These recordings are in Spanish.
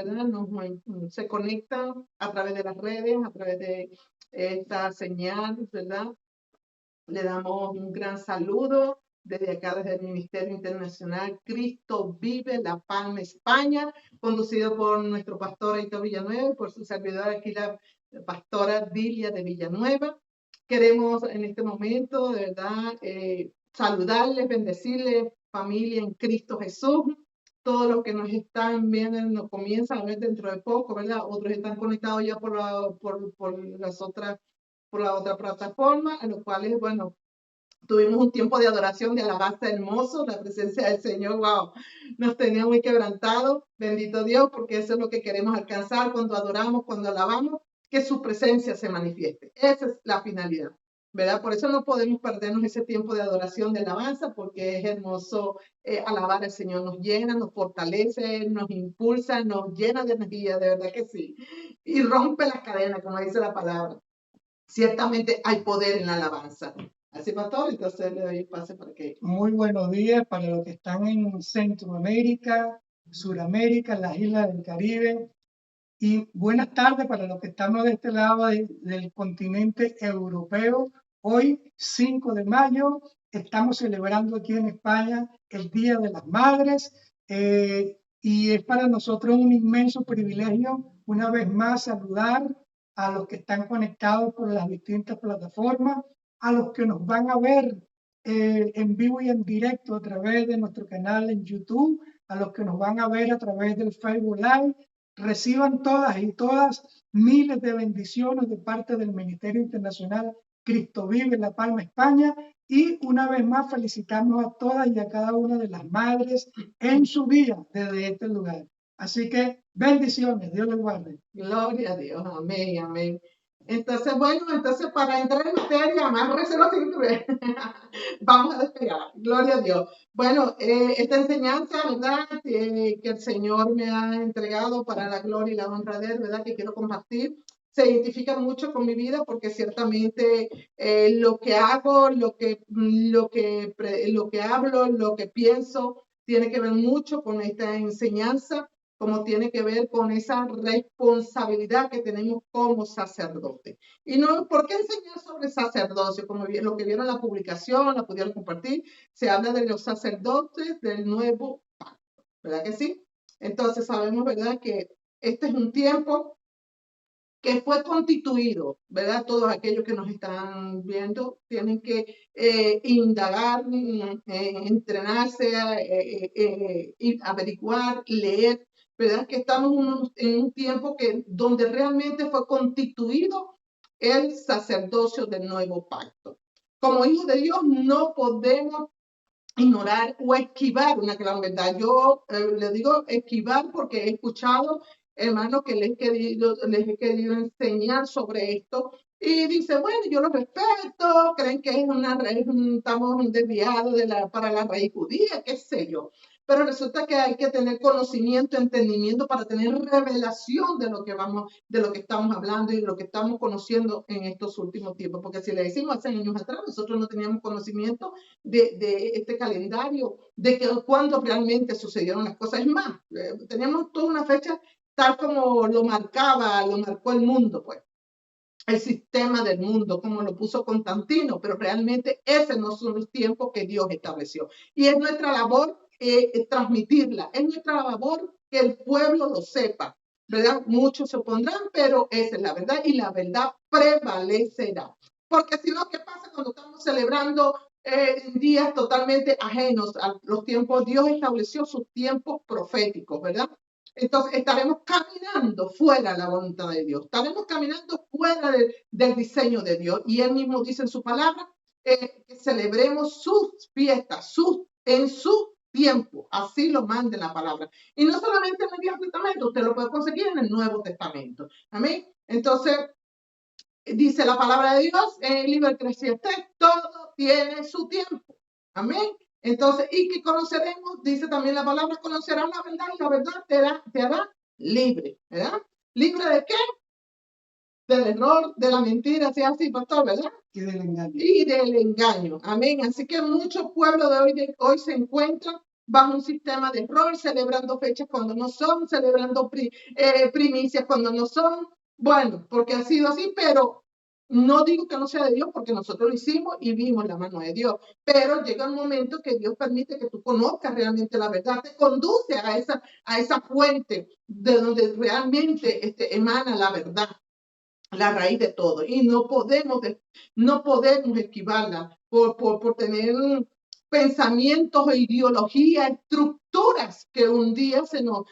¿verdad? Se conectan a través de las redes, a través de esta señal, ¿verdad? Le damos un gran saludo desde acá, desde el Ministerio Internacional Cristo Vive La Palma, España, conducido por nuestro pastor Héctor Villanueva y por su servidora aquí, la pastora Dilia de Villanueva. Queremos en este momento, de verdad, saludarles, bendecirles, familia en Cristo Jesús. Todos los que nos están viendo nos comienzan a ver dentro de poco, ¿verdad? Otros están conectados ya por la otra plataforma, en los cuales, bueno, tuvimos un tiempo de adoración, de alabanza hermoso, la presencia del Señor, wow, nos tenía muy quebrantados, bendito Dios, porque eso es lo que queremos alcanzar cuando adoramos, cuando alabamos, que su presencia se manifieste. Esa es la finalidad, ¿verdad? Por eso no podemos perdernos ese tiempo de adoración, de alabanza, porque es hermoso alabar al Señor, nos llena, nos fortalece, nos impulsa, nos llena de energía, de verdad que sí, y rompe las cadenas, como dice la palabra. Ciertamente hay poder en la alabanza. Así, pastor, entonces le doy pase para que... Muy buenos días para los que están en Centroamérica, Suramérica, las islas del Caribe, y buenas tardes para los que estamos de este lado del continente europeo. Hoy, 5 de mayo, estamos celebrando aquí en España el Día de las Madres, y es para nosotros un inmenso privilegio una vez más saludar a los que están conectados por las distintas plataformas, a los que nos van a ver en vivo y en directo a través de nuestro canal en YouTube, a los que nos van a ver a través del Facebook Live. Reciban todas y todas miles de bendiciones de parte del Ministerio Internacional Cristo Vive La Palma, España, y una vez más felicitamos a todas y a cada una de las madres en su día desde este lugar. Así que bendiciones, Dios les guarde. Gloria a Dios, amén, amén. Entonces, bueno, entonces para entrar en materia, amárrese los cinturones. Vamos a despegar, gloria a Dios. Bueno, esta enseñanza, ¿verdad? Que el Señor me ha entregado para la gloria y la honra de Él, ¿verdad? Que quiero compartir. Se identifica mucho con mi vida porque ciertamente lo que hago, lo que hablo, lo que pienso, tiene que ver mucho con esta enseñanza, como tiene que ver con esa responsabilidad que tenemos como sacerdote. Y no, ¿por qué enseñar sobre sacerdocio? Como lo que vieron en la publicación, la pudieron compartir, se habla de los sacerdotes del nuevo pacto, ¿verdad que sí? Entonces sabemos, ¿verdad?, que este es un tiempo que fue constituido, ¿verdad? Todos aquellos que nos están viendo tienen que indagar, entrenarse, averiguar, leer, ¿verdad? Que estamos en un tiempo donde realmente fue constituido el sacerdocio del nuevo pacto. Como hijos de Dios no podemos ignorar o esquivar una gran verdad. Yo le digo esquivar porque he escuchado, hermanos, que les he querido enseñar sobre esto y dice, bueno, yo lo respeto, creen que es estamos desviados para la raíz judía, qué sé yo. Pero resulta que hay que tener conocimiento, entendimiento para tener revelación de lo que estamos hablando y de lo que estamos conociendo en estos últimos tiempos. Porque si le decimos hace años atrás, nosotros no teníamos conocimiento de este calendario, de que cuándo realmente sucedieron las cosas. Es más, teníamos toda una fecha tal como lo marcó el mundo, pues, el sistema del mundo, como lo puso Constantino, pero realmente ese no son los tiempos que Dios estableció. Y es nuestra labor transmitirla, es nuestra labor que el pueblo lo sepa, ¿verdad? Muchos se opondrán, pero esa es la verdad y la verdad prevalecerá. Porque si no, ¿qué pasa cuando estamos celebrando días totalmente ajenos a los tiempos? Dios estableció sus tiempos proféticos, ¿verdad? Entonces estaremos caminando fuera de la voluntad de Dios, estaremos caminando fuera del diseño de Dios. Y Él mismo dice en su palabra que celebremos sus fiestas en su tiempo, así lo manda la palabra. Y no solamente en el Viejo Testamento, usted lo puede conseguir en el Nuevo Testamento. Amén. Entonces, dice la palabra de Dios en el libro de Eclesiastés, todo tiene su tiempo. Amén. Entonces, y que conoceremos, dice también la palabra, conocerás la verdad y la verdad te hará libre, ¿verdad? ¿Libre de qué? Del error, de la mentira, sea así, pastor, ¿verdad? Y del engaño. Y del engaño. Amén. Así que muchos pueblos de hoy se encuentran bajo un sistema de error, celebrando fechas cuando no son, celebrando primicias cuando no son. Bueno, porque ha sido así, pero no digo que no sea de Dios, porque nosotros lo hicimos y vimos la mano de Dios. Pero llega un momento que Dios permite que tú conozcas realmente la verdad, te conduce a esa fuente de donde realmente emana la verdad, la raíz de todo. Y no podemos esquivarla por tener pensamientos e ideologías, estructuras que un día se nos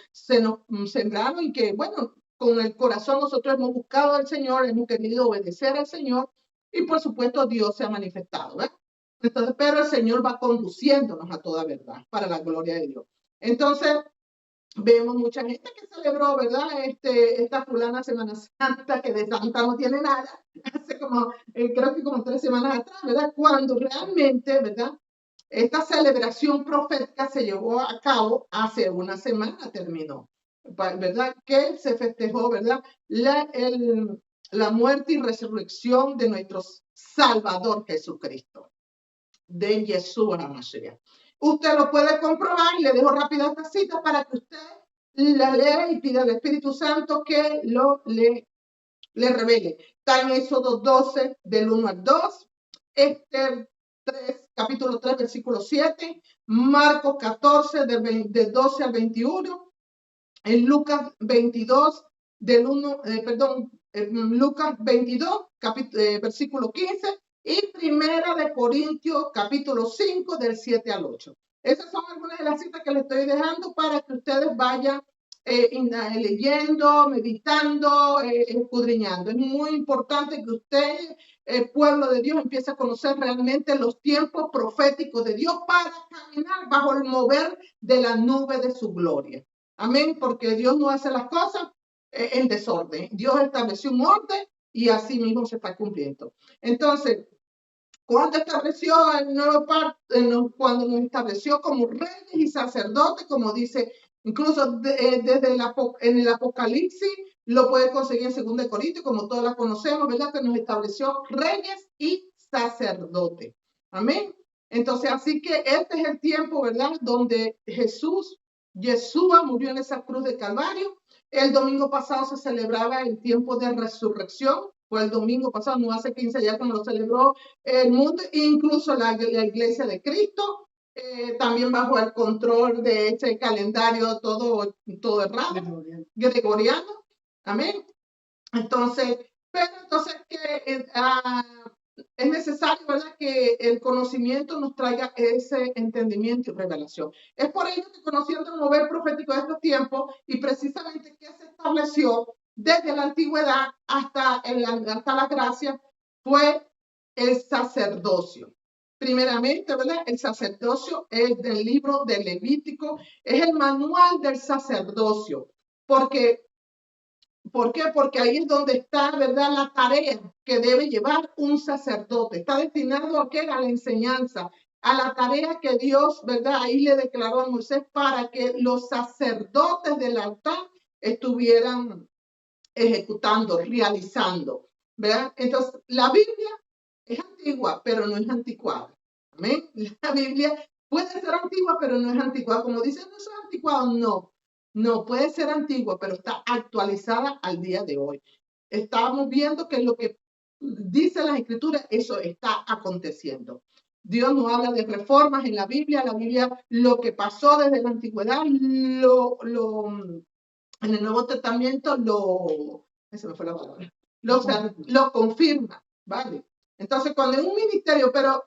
sembraron y que, bueno, con el corazón nosotros hemos buscado al Señor, hemos querido obedecer al Señor y por supuesto Dios se ha manifestado, ¿verdad? Entonces, pero el Señor va conduciéndonos a toda verdad para la gloria de Dios. Entonces, vemos mucha gente que celebró, ¿verdad? Esta fulana Semana Santa, que de Santa no tiene nada, hace como, creo que como 3 semanas atrás, ¿verdad? Cuando realmente, ¿verdad? Esta celebración profética se llevó a cabo hace una semana, terminó, ¿verdad? Que se festejó, ¿verdad? La muerte y resurrección de nuestro Salvador Jesucristo, de Yeshua HaMashiach. Usted lo puede comprobar y le dejo rápido esta cita para que usted la lea y pida al Espíritu Santo que le revele. Está en Éxodo 12, del 1 al 2, capítulo 3, versículo 7, Marcos 14, del 12 al 21, en Lucas 22, Lucas 22, versículo 15, y Primera de Corintios, capítulo 5, del 7 al 8. Esas son algunas de las citas que les estoy dejando para que ustedes vayan leyendo, meditando, escudriñando. Es muy importante que usted, el pueblo de Dios, empiece a conocer realmente los tiempos proféticos de Dios para caminar bajo el mover de la nube de su gloria. Amén, porque Dios no hace las cosas en desorden. Dios estableció un orden y así mismo se está cumpliendo. Entonces, cuando estableció el nuevo pacto, cuando nos estableció como reyes y sacerdotes, como dice, incluso desde en el Apocalipsis, lo puede conseguir en 2 Corintios, como todos la conocemos, ¿verdad? Que nos estableció reyes y sacerdotes. Amén. Entonces, así que este es el tiempo, ¿verdad? Donde Yeshua murió en esa cruz de Calvario. El domingo pasado se celebraba el tiempo de resurrección. Fue el domingo pasado, no hace 15 días como lo celebró el mundo, incluso la Iglesia de Cristo, también bajo el control de este calendario todo errado, gregoriano. Amén. Entonces, pero entonces que es necesario, ¿verdad?, que el conocimiento nos traiga ese entendimiento y revelación. Es por ello que conociendo el mover profético de estos tiempos y precisamente que se estableció desde la antigüedad hasta la gracia fue el sacerdocio. Primeramente, ¿verdad? El sacerdocio es del libro de Levítico, es el manual del sacerdocio. ¿Por qué? Porque ahí es donde está, ¿verdad?, la tarea que debe llevar un sacerdote. Está destinado a qué? A la enseñanza, a la tarea que Dios, ¿verdad?, ahí le declaró a Moisés para que los sacerdotes del altar estuvieran ejecutando, realizando, ¿verdad? Entonces, la Biblia es antigua, pero no es anticuada. ¿Amén? La Biblia puede ser antigua, pero no es anticuada. Como dicen, no es anticuado, no. No, puede ser antigua, pero está actualizada al día de hoy. Estamos viendo que lo que dice las Escrituras, eso está aconteciendo. Dios no habla de reformas en la Biblia lo que pasó desde la antigüedad, en el Nuevo Testamento se me fue la palabra, lo confirma, ¿vale? Entonces, cuando en un ministerio, pero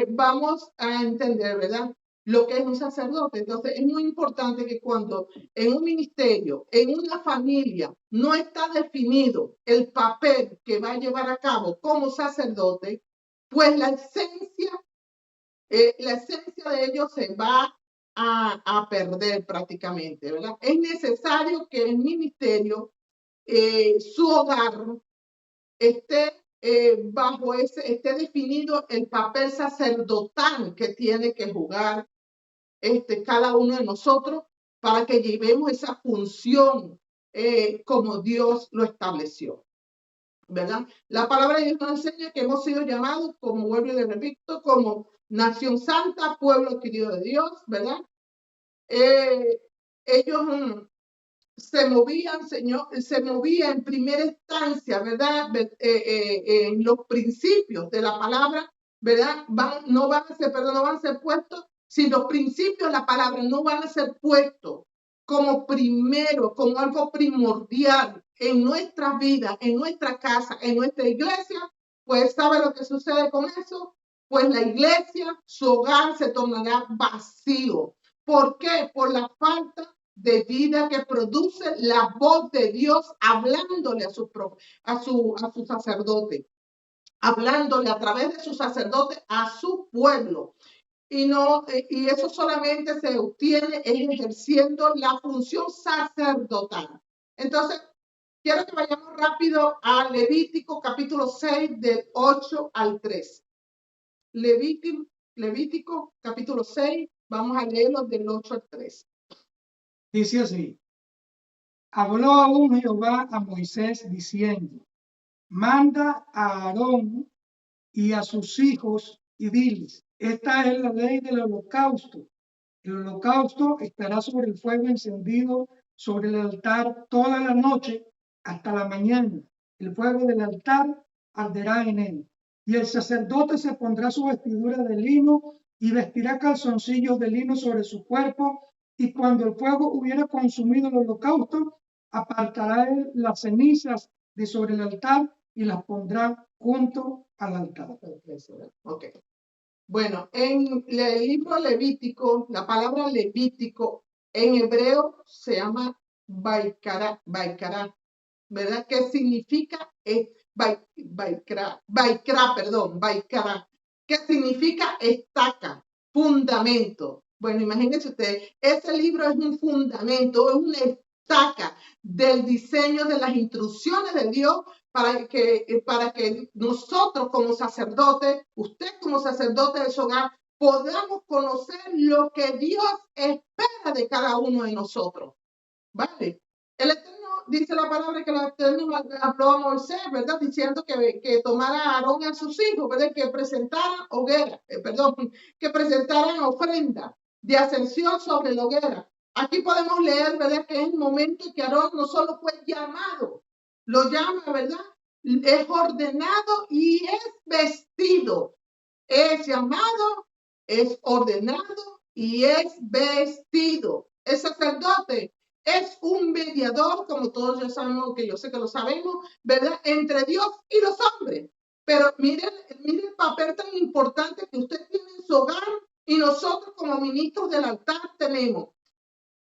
vamos a entender, ¿verdad?, lo que es un sacerdote. Entonces, es muy importante que cuando en un ministerio, en una familia, no está definido el papel que va a llevar a cabo como sacerdote, pues la esencia de ellos se va a perder prácticamente, ¿verdad? Es necesario que el ministerio, su hogar, esté esté definido el papel sacerdotal que tiene que jugar cada uno de nosotros para que llevemos esa función como Dios lo estableció, ¿verdad? La palabra de Dios nos enseña que hemos sido llamados, como vuelvo y le repito, como nación santa, pueblo adquirido de Dios, ¿verdad? ellos se movían, Señor, se movía en primera instancia, ¿verdad? En los principios de la palabra, ¿verdad? No van a ser puestos, si los principios de la palabra no van a ser puestos como primero, como algo primordial en nuestras vidas, en nuestra casa, en nuestra iglesia, pues ¿sabe lo que sucede con eso? Pues la iglesia, su hogar se tornará vacío. ¿Por qué? Por la falta de vida que produce la voz de Dios hablándole a su sacerdote, hablándole a través de su sacerdote a su pueblo. Y eso solamente se obtiene ejerciendo la función sacerdotal. Entonces, quiero que vayamos rápido a Levítico capítulo 6 del 8 al 13. Levítico capítulo 6, vamos a leerlo del 8 al 13. Dice así: habló aún Jehová a Moisés diciendo: manda a Aarón y a sus hijos y diles: esta es la ley del holocausto. El holocausto estará sobre el fuego encendido sobre el altar toda la noche hasta la mañana. El fuego del altar arderá en él. Y el sacerdote se pondrá su vestidura de lino y vestirá calzoncillos de lino sobre su cuerpo. Y cuando el fuego hubiera consumido el holocausto, apartará él las cenizas de sobre el altar y las pondrá junto al altar. Okay. Bueno, en el libro Levítico, la palabra Levítico en hebreo se llama Baikara, ¿verdad? ¿Qué significa? Baikra, ¿qué significa? Estaca, fundamento. Bueno, imagínense ustedes, ese libro es un fundamento, es una estaca del diseño de las instrucciones de Dios para que nosotros como sacerdotes, usted como sacerdote de su hogar, podamos conocer lo que Dios espera de cada uno de nosotros. ¿Vale? El Eterno dice la palabra que el Eterno habló a Moisés, ¿verdad? Diciendo que tomara a Aarón y a sus hijos, ¿verdad? Que presentaran que presentaran ofrenda de ascensión sobre la hoguera. Aquí podemos leer, ¿verdad? Que es el momento en que Aarón no solo fue llamado, lo llama, ¿verdad? Es ordenado y es vestido. Es llamado, es ordenado y es vestido. El sacerdote es un mediador, como todos ya sabemos, que yo sé que lo sabemos, ¿verdad? Entre Dios y los hombres. Pero miren el papel tan importante que usted tiene en su hogar y nosotros como ministros del altar tenemos.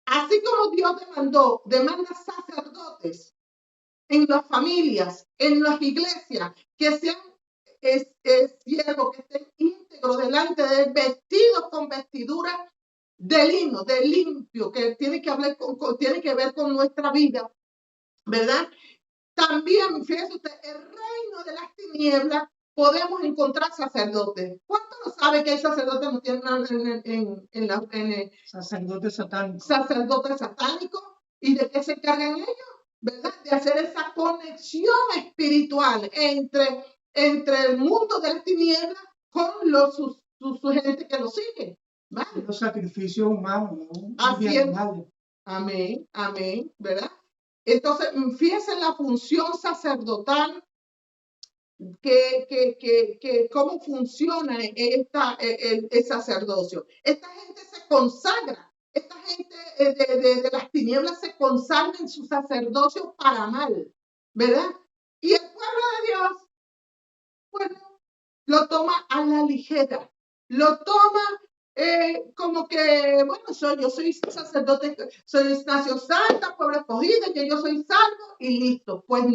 Así como Dios demanda sacerdotes en las familias, en las iglesias, que sean siervos, que estén íntegros delante de él, vestidos con vestiduras de lino, de limpio, que tiene que ver con nuestra vida, ¿verdad? También, fíjese usted, el reino de las tinieblas podemos encontrar sacerdotes. ¿Cuánto no sabe que hay sacerdotes sacerdotes satánicos? Sacerdotes satánicos. ¿Y de qué se encargan ellos? ¿Verdad? De hacer esa conexión espiritual entre el mundo de las tinieblas con su gente que lo sigue. ¿Vale? Los sacrificios humanos, ¿no? Así es. Amén, amén, ¿verdad? Entonces, fíjense en la función sacerdotal, cómo funciona el sacerdocio. Esta gente se consagra, esta gente de las tinieblas se consagra en su sacerdocio para mal, ¿verdad? Y el pueblo de Dios, bueno, lo toma a la ligera, lo toma como que, bueno, yo soy sacerdote, soy nación santa, pueblo escogido, que yo soy salvo y listo. Pues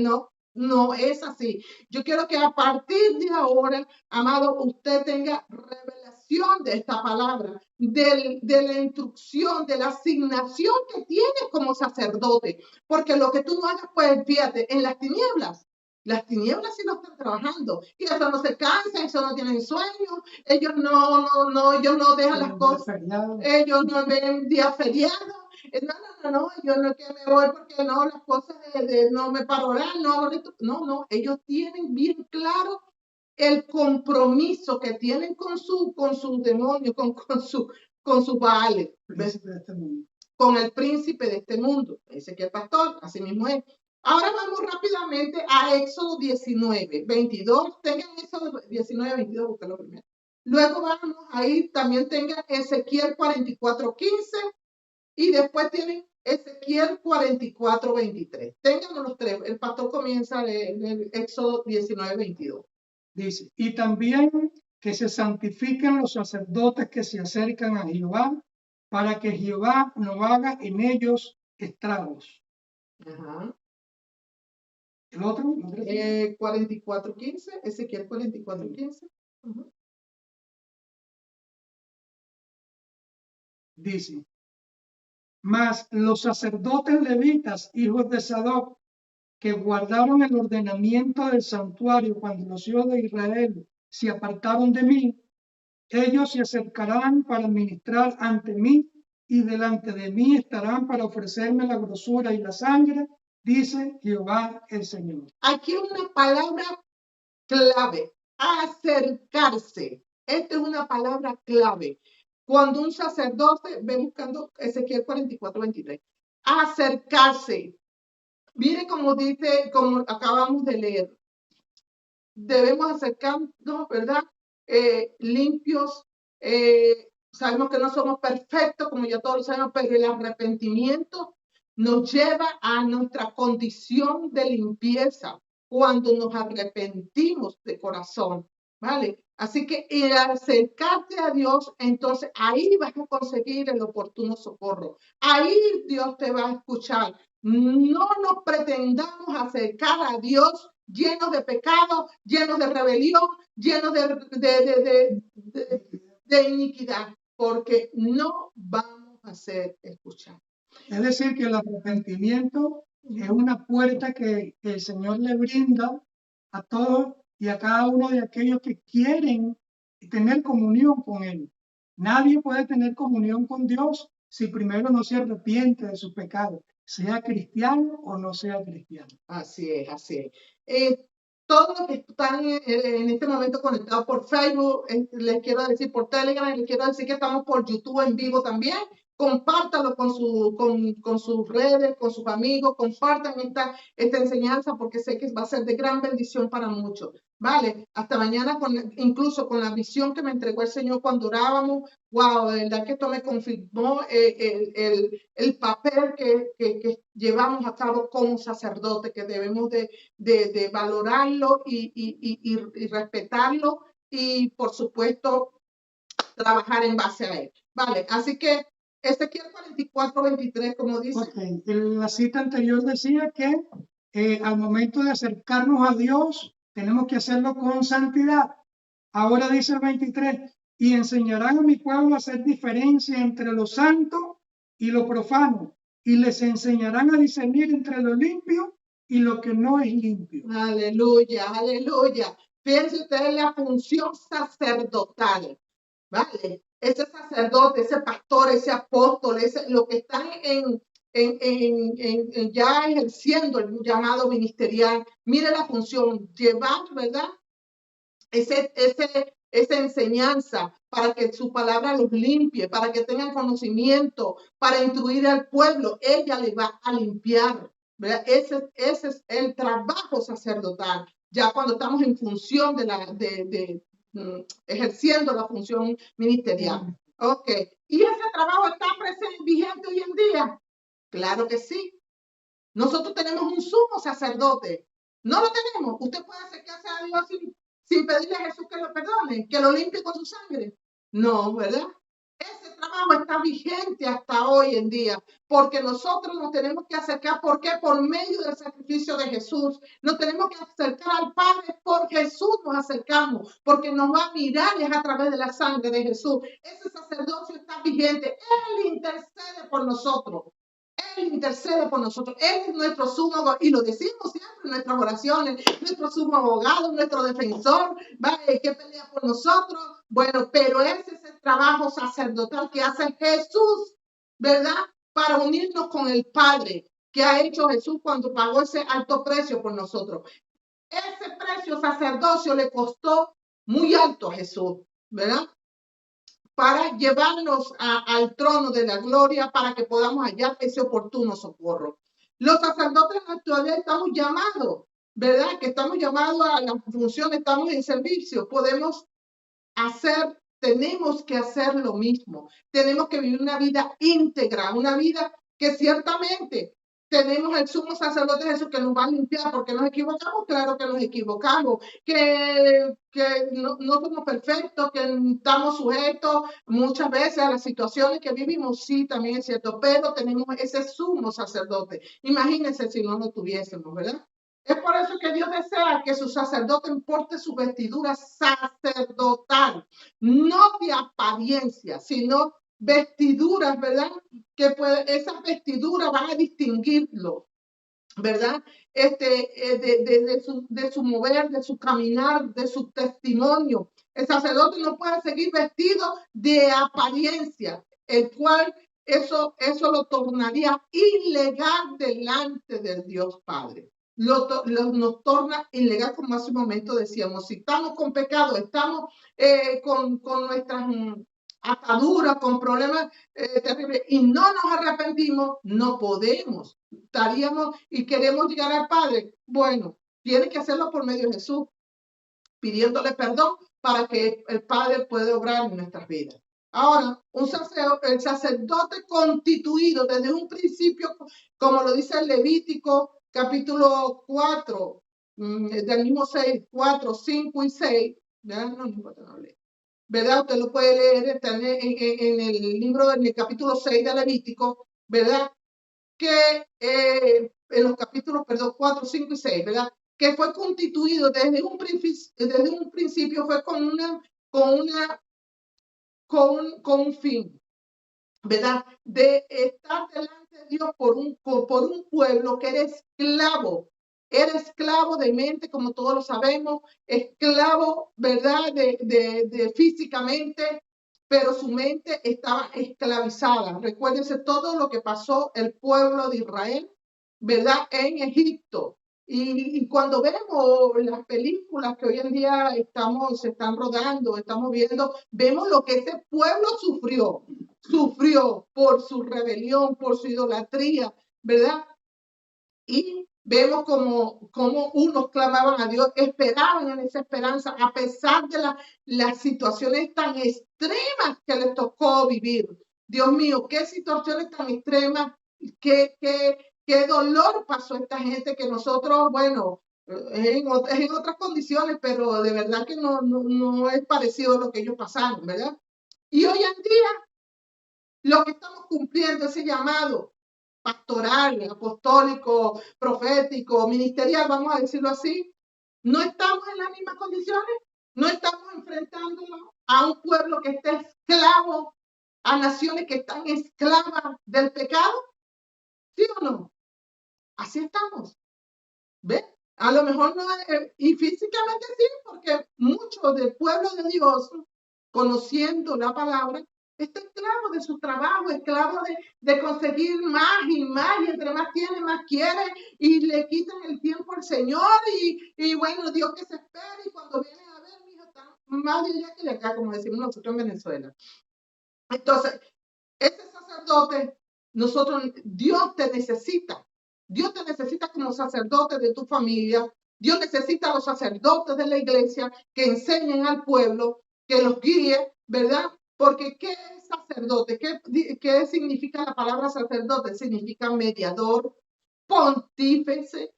no es así. Yo quiero que a partir de ahora, amado, usted tenga revelación de esta palabra, de la instrucción, de la asignación que tiene como sacerdote. Porque lo que tú no hagas, pues fíjate, en las tinieblas sí lo están trabajando. Y eso no se cansa, eso no tienen sueño. Ellos no dejan las cosas. Ellos no ven día feriado. No, yo no que me voy porque no, las cosas no me paro orar, no, ellos tienen bien claro el compromiso que tienen con su demonio, con con sus baales, príncipe de este mundo. con el príncipe de este mundo. Ese que el pastor, así mismo es. Ahora vamos rápidamente a Éxodo 19, 22. Tengan Éxodo 19, 22, búsquenlo primero. Luego vamos a ir, también tengan Ezequiel 44, 15. Y después tienen Ezequiel 44, 23. Tengan los tres. El pastor comienza en Éxodo 19, 22. Dice, y también que se santifiquen los sacerdotes que se acercan a Jehová, para que Jehová no haga en ellos estragos. Ajá. El otro. 44, 15. Ezequiel 44, 15. Ajá. Dice, mas los sacerdotes levitas, hijos de Sadoc, que guardaron el ordenamiento del santuario cuando los hijos de Israel se apartaron de mí, ellos se acercarán para ministrar ante mí y delante de mí estarán para ofrecerme la grosura y la sangre, dice Jehová el Señor. Aquí una palabra clave, acercarse. Esta es una palabra clave. Cuando un sacerdote, ve buscando Ezequiel 44, 23, acercarse. Mire como dice, como acabamos de leer, debemos acercarnos, ¿verdad? Limpios, sabemos que no somos perfectos, como ya todos lo sabemos, pero el arrepentimiento nos lleva a nuestra condición de limpieza cuando nos arrepentimos de corazón, ¿vale? Así que al acercarte a Dios, entonces ahí vas a conseguir el oportuno socorro. Ahí Dios te va a escuchar. No nos pretendamos acercar a Dios llenos de pecado, llenos de rebelión, llenos de iniquidad, porque no vamos a ser escuchados. Es decir, que el arrepentimiento es una puerta que el Señor le brinda a todos y a cada uno de aquellos que quieren tener comunión con Él. Nadie puede tener comunión con Dios si primero no se arrepiente de su pecado, sea cristiano o no sea cristiano. Así es, así es. Todos los que están en este momento conectados por Facebook, les quiero decir por Telegram, les quiero decir que estamos por YouTube en vivo también. Compártalo con sus redes, con sus amigos, compartan esta enseñanza porque sé que va a ser de gran bendición para muchos. Vale, hasta mañana, incluso con la visión que me entregó el Señor cuando orábamos. Wow, de verdad que esto me confirmó el papel que llevamos a cabo como sacerdote, que debemos de valorarlo y respetarlo y, por supuesto, trabajar en base a él. Vale, así que Ezequiel 44, 23, como dice. Okay. La cita anterior decía que al momento de acercarnos a Dios, tenemos que hacerlo con santidad. Ahora dice el 23, y enseñarán a mi pueblo a hacer diferencia entre lo santo y lo profano, y les enseñarán a discernir entre lo limpio y lo que no es limpio. Aleluya, aleluya. Fíjense ustedes en la función sacerdotal, ¿vale? Ese sacerdote, ese pastor, ese apóstol, lo que están ya ejerciendo el llamado ministerial. Mire la función, llevar, ¿verdad? Esa enseñanza para que su palabra los limpie, para que tengan conocimiento, para instruir al pueblo. Ella le va a limpiar, ¿verdad? Ese es el trabajo sacerdotal. Ya cuando estamos en función ejerciendo la función ministerial. Ok. ¿Y ese trabajo está presente, vigente hoy en día? Claro que sí. Nosotros tenemos un sumo sacerdote. No lo tenemos. Usted puede acercarse a Dios sin pedirle a Jesús que lo perdone, que lo limpie con su sangre. No, ¿verdad? Ese trabajo está vigente hasta hoy en día, porque nosotros nos tenemos que acercar, ¿por qué? Por medio del sacrificio de Jesús. Nos tenemos que acercar al Padre, por Jesús nos acercamos, porque nos va a mirar es a través de la sangre de Jesús. Ese sacerdocio está vigente. Él intercede por nosotros. Él intercede por nosotros. Él es nuestro sumo abogado. Y lo decimos siempre en nuestras oraciones. Nuestro sumo abogado, nuestro defensor, ¿vale? Que pelea por nosotros. Bueno, pero ese es el trabajo sacerdotal que hace Jesús, ¿verdad? Para unirnos con el Padre que ha hecho Jesús cuando pagó ese alto precio por nosotros. Ese precio sacerdocio le costó muy alto a Jesús, ¿verdad? para llevarnos al trono de la gloria para que podamos hallar ese oportuno socorro. Los sacerdotes en la actualidad estamos llamados, ¿verdad? Que estamos llamados a la función, estamos en servicio, podemos tenemos que hacer lo mismo. Tenemos que vivir una vida íntegra, una vida que ciertamente tenemos el sumo sacerdote Jesús que nos va a limpiar porque nos equivocamos, claro que nos equivocamos, que no somos perfectos, que estamos sujetos muchas veces a las situaciones que vivimos, sí, también es cierto, pero tenemos ese sumo sacerdote. Imagínense si no lo tuviésemos, ¿verdad? Es por eso que Dios desea que su sacerdote porte su vestidura sacerdotal, no de apariencia, sino vestiduras, ¿verdad? Que esas vestiduras van a distinguirlo, ¿verdad? De su mover, de su caminar, de su testimonio. El sacerdote no puede seguir vestido de apariencia, el cual eso lo tornaría ilegal delante del Dios Padre. Nos torna ilegal, como hace un momento decíamos. Si estamos con pecado, estamos con nuestras ataduras, con problemas terribles y no nos arrepentimos, no podemos. Estaríamos y queremos llegar al Padre. Bueno, tiene que hacerlo por medio de Jesús, pidiéndole perdón para que el Padre pueda obrar en nuestras vidas. Ahora, el sacerdote constituido desde un principio, como lo dice el Levítico capítulo 4, del mismo 6, 4, 5 y 6, ¿verdad? No importa, no leo. ¿Verdad? Usted lo puede leer en el libro, en el capítulo 6 de Levítico, ¿verdad? Que en los capítulos, 4, 5 y 6, ¿verdad? Que fue constituido desde un principio, fue con un fin, ¿verdad? De estar delante de Dios por un pueblo que era esclavo de mente, como todos lo sabemos, esclavo, ¿verdad? De físicamente, pero su mente estaba esclavizada. Recuérdense todo lo que pasó el pueblo de Israel, ¿verdad? En Egipto. Y cuando vemos las películas que hoy en día se están rodando, estamos viendo, vemos lo que ese pueblo sufrió por su rebelión, por su idolatría, ¿verdad? Y vemos como unos clamaban a Dios, esperaban en esa esperanza, a pesar de las situaciones tan extremas que les tocó vivir. Dios mío, qué situaciones tan extremas, qué dolor pasó esta gente que nosotros, bueno, en otras condiciones, pero de verdad que no es parecido a lo que ellos pasaron, ¿verdad? Y hoy en día, lo que estamos cumpliendo, ese llamado pastoral, apostólico, profético, ministerial, vamos a decirlo así, no estamos en las mismas condiciones, no estamos enfrentándonos a un pueblo que está esclavo, a naciones que están esclavas del pecado, ¿sí o no? Así estamos, ¿ves? A lo mejor no, y físicamente sí, porque muchos del pueblo de Dios, conociendo la palabra, está esclavo de su trabajo, esclavo de conseguir más y más, y entre más tiene, más quiere, y le quitan el tiempo al Señor, y bueno, Dios que se espera, y cuando vienen a ver, mi hijo está más de allá que de acá, como decimos nosotros en Venezuela. Entonces, ese sacerdote, Dios te necesita. Dios te necesita como sacerdote de tu familia. Dios necesita a los sacerdotes de la iglesia que enseñen al pueblo, que los guíe, ¿verdad? Porque ¿qué es sacerdote? ¿Qué significa la palabra sacerdote? Significa mediador, pontífice,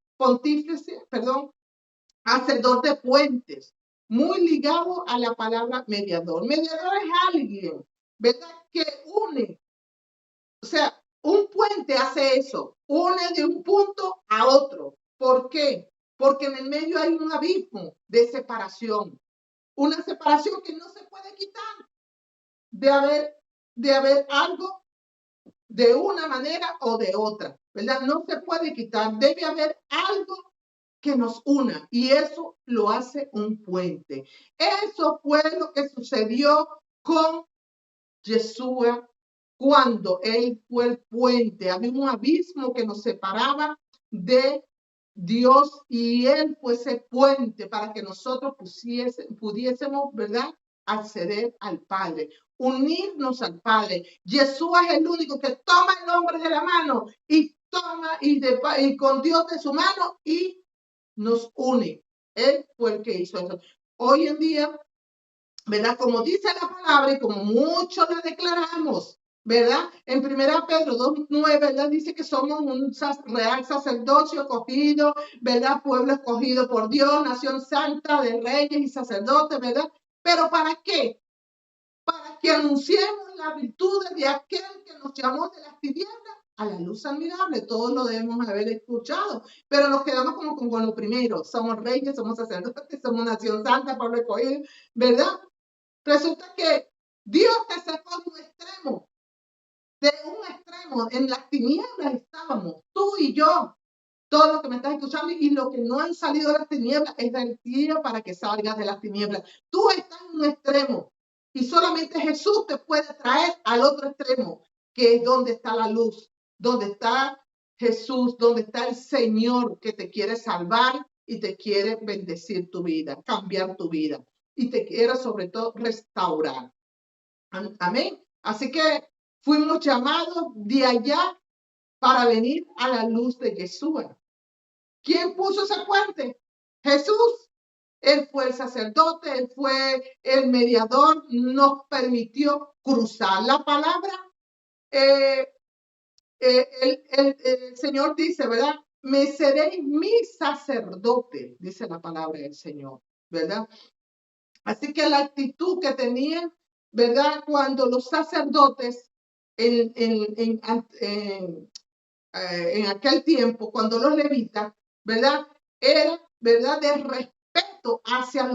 hacedor de puentes, muy ligado a la palabra mediador. Mediador es alguien, ¿verdad? Que une. O sea, un puente hace eso, une de un punto a otro. ¿Por qué? Porque en el medio hay un abismo de separación. Una separación que no se puede quitar de haber algo de una manera o de otra, ¿verdad? No se puede quitar, debe haber algo que nos una y eso lo hace un puente. Eso fue lo que sucedió con Yeshua cuando él fue el puente. Había un abismo que nos separaba de Dios y él fue ese puente para que nosotros pudiésemos, ¿verdad? acceder al Padre, unirnos al Padre. Jesús es el único que toma el hombre de la mano y toma y con Dios de su mano y nos une. Él fue el que hizo eso. Hoy en día, ¿verdad? Como dice la palabra y como muchos la declaramos, ¿verdad? En 1 Pedro 2:9, ¿verdad? Dice que somos un real sacerdocio escogido, ¿verdad? Pueblo escogido por Dios, nación santa de reyes y sacerdotes, ¿verdad? ¿Pero para qué? Para que anunciemos las virtudes de aquel que nos llamó de las tinieblas a la luz admirable. Todos lo debemos haber escuchado, pero nos quedamos como con lo primero. Somos reyes, somos sacerdotes, somos nación santa, pueblo escogido, ¿verdad? Resulta que Dios te sacó de un extremo, en las tinieblas estábamos, tú y yo, todo lo que me estás escuchando y lo que no han salido de las tinieblas es del día para que salgas de las tinieblas. Tú estás en un extremo y solamente Jesús te puede traer al otro extremo, que es donde está la luz, donde está Jesús, donde está el Señor que te quiere salvar y te quiere bendecir tu vida, cambiar tu vida y te quiere sobre todo restaurar. Amén. Así que fuimos llamados de allá para venir a la luz de Yeshua. ¿Quién puso ese puente? Jesús. Él fue el sacerdote, él fue el mediador, nos permitió cruzar la palabra. El Señor dice, ¿verdad? Me seréis mi sacerdote, dice la palabra del Señor, ¿verdad? Así que la actitud que tenían, ¿verdad? Cuando los sacerdotes en aquel tiempo, cuando los levitas, ¿verdad? Era, ¿verdad? De respeto hacia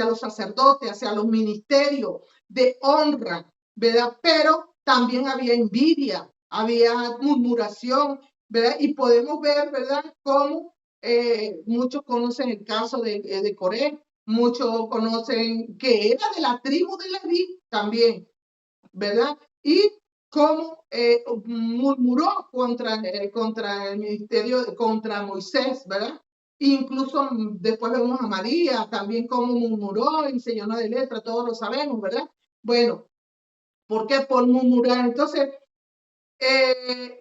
los sacerdotes, hacia los ministerios, de honra, ¿verdad? Pero también había envidia, había murmuración, ¿verdad? Y podemos ver, ¿verdad? Cómo muchos conocen el caso de Coré, muchos conocen que era de la tribu de Leví también, ¿verdad? Y cómo murmuró contra el ministerio, contra Moisés, ¿verdad? Incluso después vemos a María, también cómo murmuró y se llenó de letra, todos lo sabemos, ¿verdad? Bueno, ¿por qué? Por murmurar. Entonces,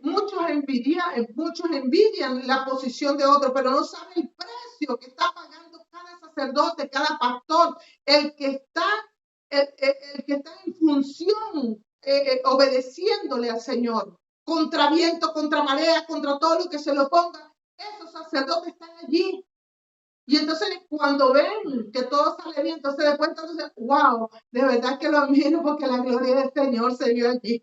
muchos envidian la posición de otros, pero no saben el precio que está pagando cada sacerdote, cada pastor, el que está en función, obedeciéndole al Señor, contra viento, contra marea, contra todo lo que se le oponga. Esos sacerdotes están allí. Y entonces cuando ven que todo sale bien, entonces después entonces, wow, de verdad que lo admiro porque la gloria del Señor se vio allí.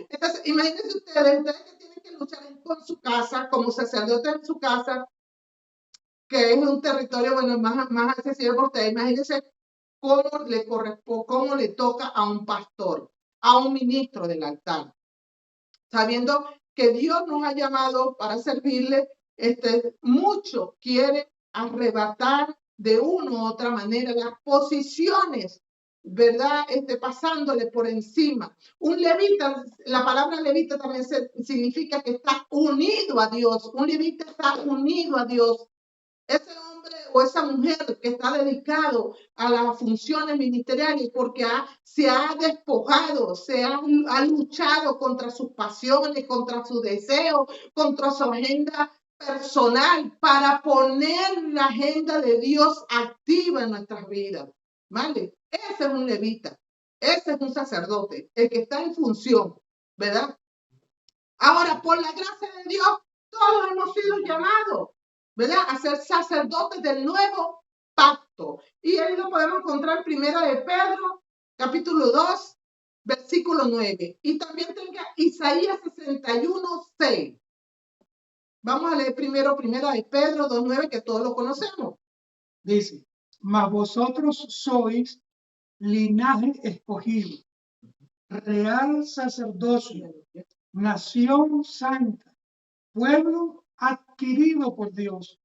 Entonces, imagínense ustedes que tienen que luchar con su casa, como sacerdote en su casa, que es un territorio, bueno, más accesible por ustedes. Imagínense cómo le corresponde, cómo le toca a un pastor, a un ministro del altar, sabiendo que Dios nos ha llamado para servirle. Mucho quiere arrebatar de una u otra manera las posiciones, ¿verdad? Pasándole por encima. Un levita, la palabra levita también significa que está unido a Dios. Un levita está unido a Dios. Ese hombre o esa mujer que está dedicado a las funciones ministeriales porque se ha despojado, ha luchado contra sus pasiones, contra sus deseos, contra su agenda personal para poner la agenda de Dios activa en nuestras vidas. ¿Vale? Ese es un levita, ese es un sacerdote, el que está en función, ¿verdad? Ahora, por la gracia de Dios, todos hemos sido llamados, ¿verdad? A ser sacerdotes del nuevo pacto. Y ahí lo podemos encontrar en Primera de Pedro, capítulo 2, versículo 9. Y también tenga Isaías 61, 6. Vamos a leer primero Primera de Pedro 2:9, que todos lo conocemos. Dice, mas vosotros sois linaje escogido, real sacerdocio, nación santa, pueblo adquirido por Dios,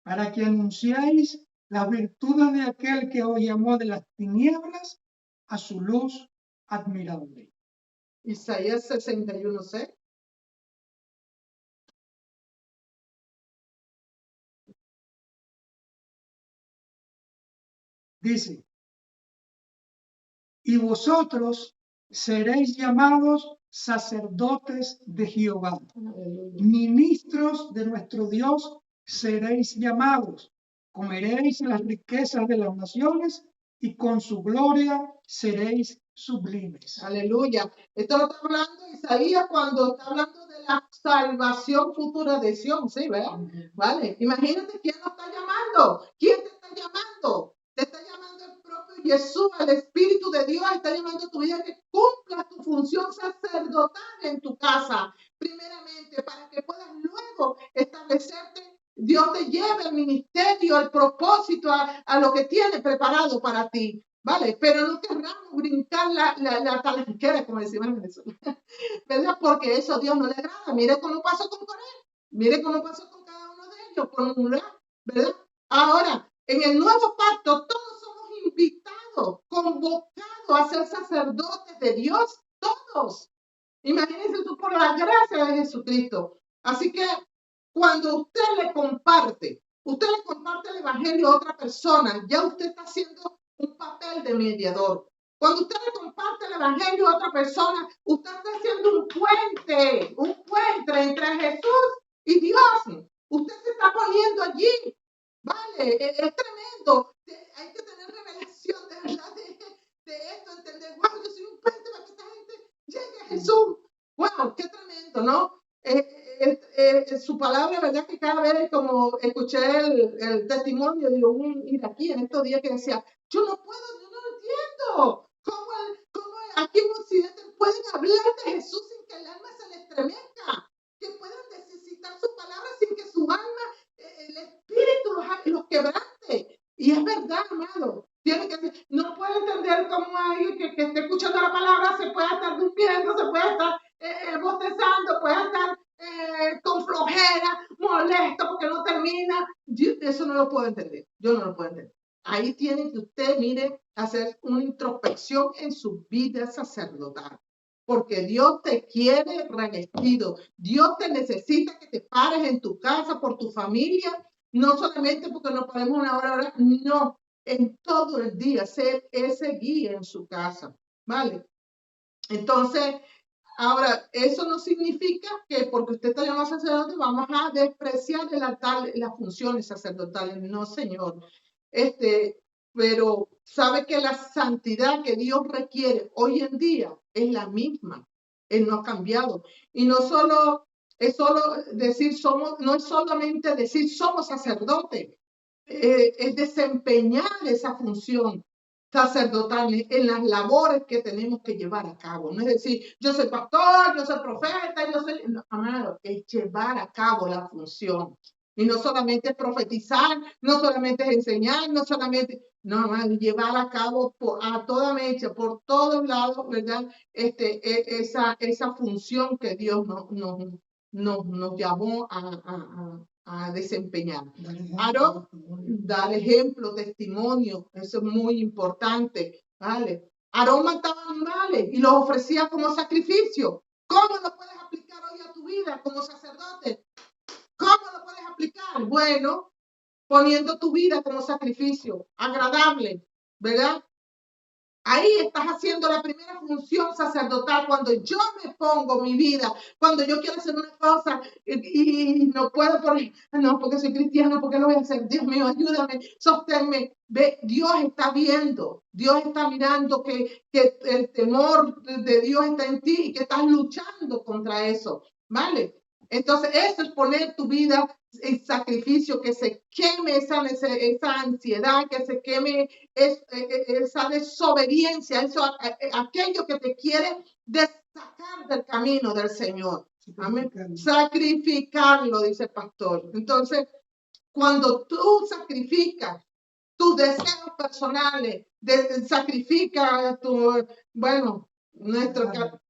para que anunciáis las virtudes de aquel que os llamó de las tinieblas a su luz admirable. Isaías 61, 6. Dice, y vosotros seréis llamados sacerdotes de Jehová. Ministros de nuestro Dios seréis llamados. Comeréis las riquezas de las naciones y con su gloria seréis sublimes. Aleluya. Esto lo está hablando Isaías cuando está hablando de la salvación futura de Sion, ¿sí? ¿Verdad? Vale. Imagínate quién nos está llamando. ¿Quién te está llamando? Te está llamando el propio Jesús, el Espíritu de Dios está llamando a tu vida que cumplas tu función sacerdotal en tu casa, primeramente, para que puedas luego establecerte. Dios te lleve al ministerio, al propósito, a lo que tiene preparado para ti. Vale, pero no querramos brincar la talanquera, como decimos en Venezuela, ¿verdad? Porque eso a Dios no le agrada. Mire cómo pasó con Coré, mire cómo pasó con cada uno de ellos, ¿verdad? Ahora, en el nuevo pacto, todos somos invitados, convocados a ser sacerdotes de Dios, todos. Imagínense tú por la gracia de Jesucristo. Así que cuando usted le comparte el evangelio a otra persona, ya usted está haciendo un papel de mediador. Cuando usted le comparte el evangelio a otra persona, usted está haciendo un puente entre Jesús y Dios. Usted se está poniendo allí. Vale, es tremendo. Hay que tener revelación de verdad de esto, entender, wow, yo soy un puente para que esta gente llegue a Jesús. Wow, qué tremendo, ¿no? Su palabra, ¿verdad? Que cada vez como escuché el testimonio de un iraquí en estos días que decía, yo no lo entiendo. ¿Cómo aquí en Occidente pueden hablar de Jesús sin que el alma se les estremezca? Que puedan necesitar su palabra sin que su alma, el espíritu los quebrante. Y es verdad, amado. No puede entender cómo alguien que esté escuchando la palabra se puede estar durmiendo, se puede estar bostezando, puede estar con flojera, molesto porque no termina. Eso no lo puedo entender. Yo no lo puedo entender. Ahí tiene que usted, mire, hacer una introspección en su vida sacerdotal. Porque Dios te quiere revestido. Dios te necesita que te pares en tu casa por tu familia. No solamente porque nos paremos una hora, no. En todo el día, ser ese guía en su casa. ¿Vale? Entonces, ahora, eso no significa que porque usted está llamado sacerdote vamos a despreciar el altar, las funciones sacerdotales. No, señor. Pero sabe que la santidad que Dios requiere hoy en día es la misma. Él no ha cambiado. Y no solo es solo decir no es solamente decir somos sacerdotes, es desempeñar esa función sacerdotal en las labores que tenemos que llevar a cabo. No es decir, yo soy pastor, yo soy profeta, no, amado, es llevar a cabo la función. Y no solamente es profetizar, no solamente es enseñar, no solamente, no, amado, llevar a cabo a toda mecha, por todos lados, ¿verdad? Esa función que Dios nos llamó a desempeñar. Aarón, dar ejemplo, testimonio, eso es muy importante, ¿vale? Aarón mataba animales y los ofrecía como sacrificio. ¿Cómo lo puedes aplicar hoy a tu vida como sacerdote? ¿Cómo lo puedes aplicar? Bueno, poniendo tu vida como sacrificio, agradable, ¿verdad? Ahí estás haciendo la primera función sacerdotal. Cuando yo me pongo mi vida, cuando yo quiero hacer una cosa y no puedo porque soy cristiano, porque lo voy a hacer. Dios mío, ayúdame, sosténme. Ve, Dios está viendo, Dios está mirando que el temor de Dios está en ti y que estás luchando contra eso, ¿vale? Entonces, eso es poner tu vida en sacrificio, que se queme esa ansiedad, que se queme esa desobediencia, aquello que te quiere sacar del camino del Señor. Amén. Sacrificarlo, dice el pastor. Entonces, cuando tú sacrificas tus deseos personales, sacrifica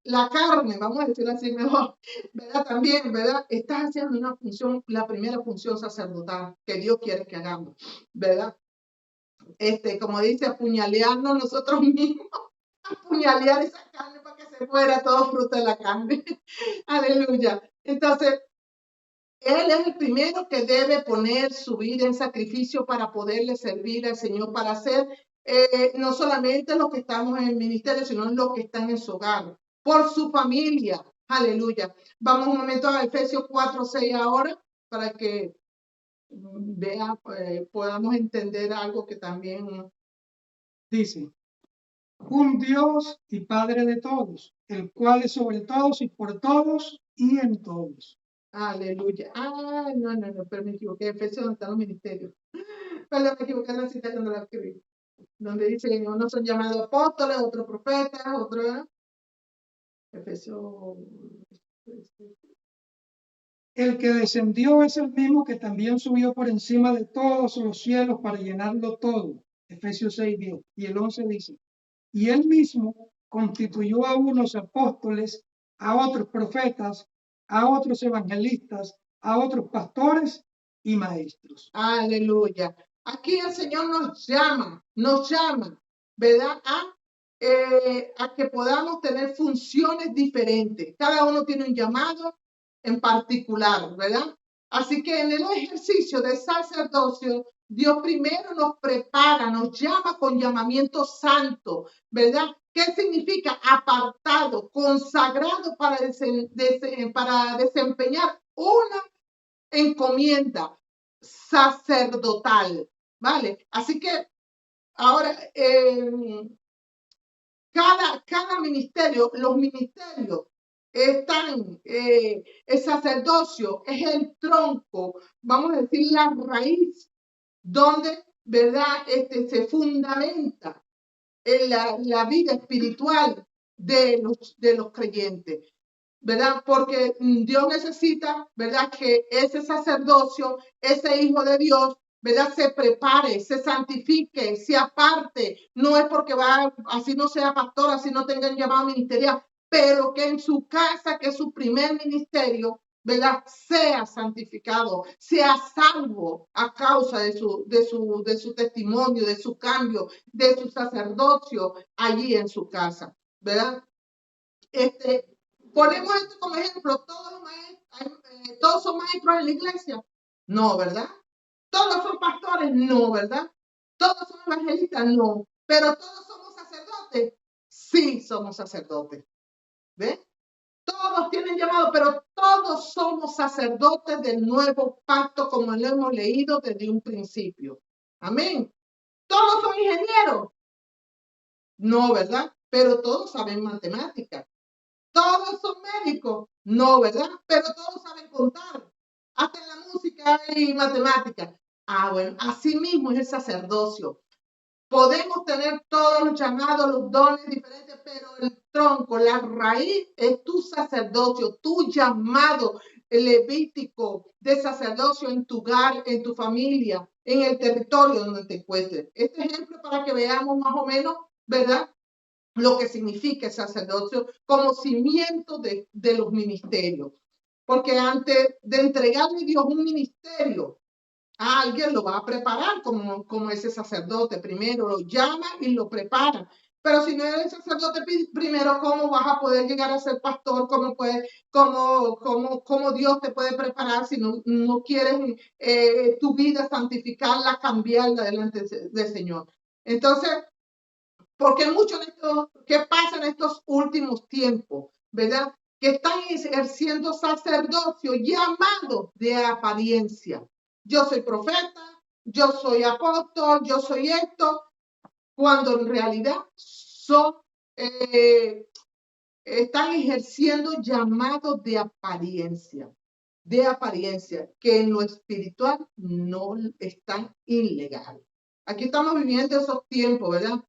la carne, vamos a decirlo así mejor, ¿verdad? También, ¿verdad? Estás haciendo una función, la primera función sacerdotal que Dios quiere que hagamos, ¿verdad? Como dice, apuñalearnos nosotros mismos, apuñalear esa carne para que se muera todo fruto de la carne. Aleluya. Entonces, Él es el primero que debe poner su vida en sacrificio para poderle servir al Señor, para hacer no solamente los que estamos en el ministerio, sino los que están en su hogar, por su familia. Aleluya. Vamos un momento a Efesios 4:6 ahora, para que podamos entender algo que también Dice, un Dios y Padre de todos, el cual es sobre todos y por todos y en todos. aleluya. Ah, no, pero me equivoqué. Efesios, donde están los ministerios. Perdón, me equivoqué en la cita cuando la escribí. Donde dice, unos son llamados apóstoles, otros profetas, otros... Efesios... El que descendió es el mismo que también subió por encima de todos los cielos para llenarlo todo. Efesios 6:10. Y el 11 dice, y él mismo constituyó a unos apóstoles, a otros profetas, a otros evangelistas, a otros pastores y maestros. Aleluya. Aquí el Señor nos llama, ¿verdad? A que podamos tener funciones diferentes. Cada uno tiene un llamado en particular, ¿verdad? Así que en el ejercicio de sacerdocio, Dios primero nos prepara, nos llama con llamamiento santo, ¿verdad? ¿Qué significa? Apartado, consagrado para desempeñar una encomienda sacerdotal, ¿vale? Así que ahora, cada ministerio, los ministerios están, el sacerdocio es el tronco, vamos a decir, la raíz donde, ¿verdad? Se fundamenta en la vida espiritual de los creyentes. ¿Verdad? Porque Dios necesita, ¿verdad? Que ese sacerdocio, ese hijo de Dios, ¿verdad? Se prepare, se santifique, se aparte. No es porque así no sea pastor, así no tenga un llamado ministerial, pero que en su casa, que es su primer ministerio, ¿verdad? Sea santificado, sea salvo a causa de su testimonio, de su cambio, de su sacerdocio allí en su casa, ¿verdad? Ponemos esto como ejemplo, todos son maestros en la iglesia. No, ¿verdad? Todos son pastores. No, ¿verdad? Todos son evangelistas. No. Pero todos somos sacerdotes. Sí, somos sacerdotes. ¿Ves? Todos tienen llamado, pero todos somos sacerdotes del nuevo pacto, como lo hemos leído desde un principio. Amén. Todos son ingenieros. No, ¿verdad? Pero todos saben matemáticas. Todos son médicos, no, ¿verdad? Pero todos saben contar, hasta en la música y matemáticas. Ah, bueno, así mismo es el sacerdocio. Podemos tener todos los llamados, los dones diferentes, pero el tronco, la raíz es tu sacerdocio, tu llamado levítico de sacerdocio en tu hogar, en tu familia, en el territorio donde te encuentres. Este ejemplo para que veamos más o menos, ¿verdad? Lo que significa el sacerdocio como cimiento de los ministerios. Porque antes de entregarle a Dios un ministerio, a alguien lo va a preparar como ese sacerdote. Primero lo llama y lo prepara. Pero si no eres sacerdote primero, ¿cómo vas a poder llegar a ser pastor? ¿Cómo Dios te puede preparar si no quieres tu vida santificarla, cambiarla delante del Señor? Entonces, porque mucho de esto que pasa en estos últimos tiempos, ¿verdad? Que están ejerciendo sacerdocio llamado de apariencia. Yo soy profeta, yo soy apóstol, yo soy esto, cuando en realidad están ejerciendo llamados de apariencia, que en lo espiritual no están ilegales. Aquí estamos viviendo esos tiempos, ¿verdad?